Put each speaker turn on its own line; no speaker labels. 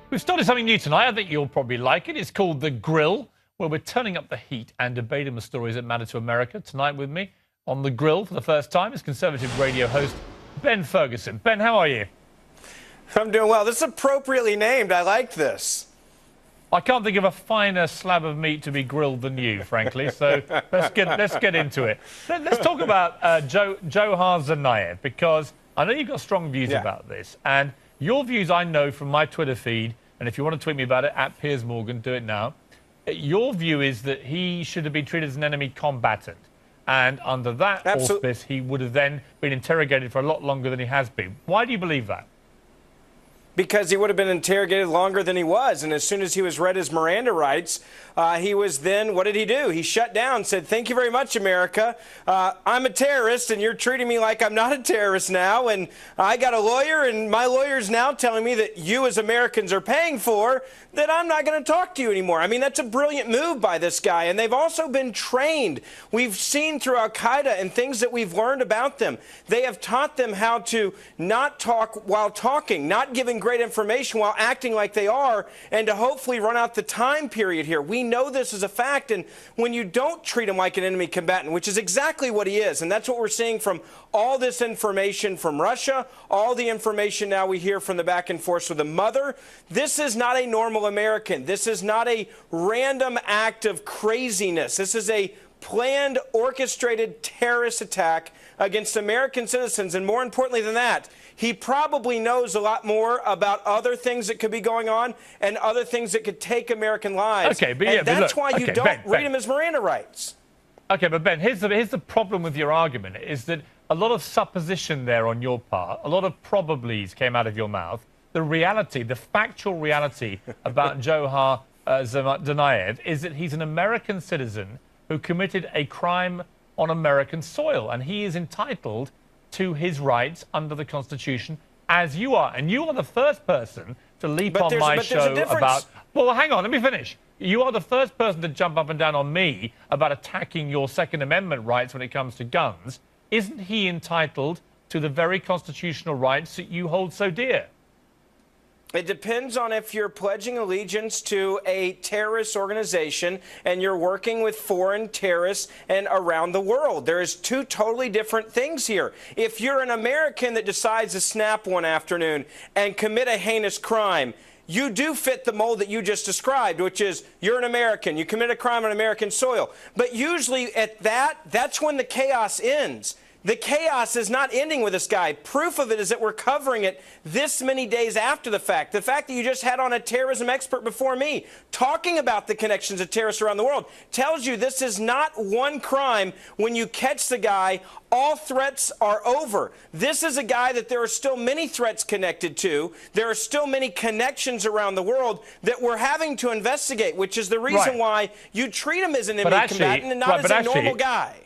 We've started something new tonight. I think you'll probably like it. It's called The Grill, where we're turning up the heat and debating the stories that matter to America. Tonight with me on The Grill for the first time is conservative radio host Ben Ferguson. Ben, how are you?
I'm doing well. This is appropriately named. I like this.
I can't think of a finer slab of meat to be grilled than you, frankly. So let's get into it. Let's talk about Johar Tsarnaev, because I know you've got strong views about this. And your views I know from my Twitter feed, and if you want to tweet me about it, at Piers Morgan, do it now. Your view is that he should have been treated as an enemy combatant. And under that auspice, he would have then been interrogated for a lot longer than he has been. Why do you believe that?
Because he would have been interrogated longer than he was. And as soon as he was read his Miranda rights, he was then, what did he do? He shut down, said, "Thank you very much, America. I'm a terrorist, and you're treating me like I'm not a terrorist now. And I got a lawyer, and my lawyer's now telling me that you as Americans are paying for, that I'm not going to talk to you anymore." I mean, that's a brilliant move by this guy. And they've also been trained. We've seen through Al-Qaeda and things that we've learned about them. They have taught them how to not talk while talking, not giving great information while acting like they are, and to hopefully run out the time period here. We know this is a fact, and when you don't treat him like an enemy combatant, which is exactly what he is, and that's what we're seeing from all this information from Russia, all the information now we hear from the back and forth with the mother, this is not a normal American. This is not a random act of craziness. This is a planned, orchestrated terrorist attack against American citizens. And more importantly than that, he probably knows a lot more about other things that could be going on and other things that could take American lives.
Okay, but
and that's why you don't read him his Miranda rights.
Okay, but Ben, here's the problem with your argument, is that a lot of supposition there on your part, a lot of probablys came out of your mouth. The reality, the factual reality about Johar Tsarnaev is that he's an American citizen who committed a crime on American soil, and he is entitled to his rights under the Constitution, as you are. And you are the first person to leap on my show about... Well, hang on, let me finish. You are the first person to jump up and down on me about attacking your Second Amendment rights when it comes to guns. Isn't he entitled to the very constitutional rights that you hold so dear?
It depends on if you're pledging allegiance to a terrorist organization and you're working with foreign terrorists and around the world. There's two totally different things here. If you're an American that decides to snap one afternoon and commit a heinous crime, you do fit the mold that you just described, which is you're an American, you commit a crime on American soil. But usually at that's when the chaos ends. The chaos is not ending with this guy. Proof of it is that we're covering it this many days after the fact. The fact that you just had on a terrorism expert before me talking about the connections of terrorists around the world tells you this is not one crime. When you catch the guy, all threats are over. This is a guy that there are still many threats connected to. There are still many connections around the world that we're having to investigate, which is the reason why you treat him as an enemy combatant and not as a normal guy.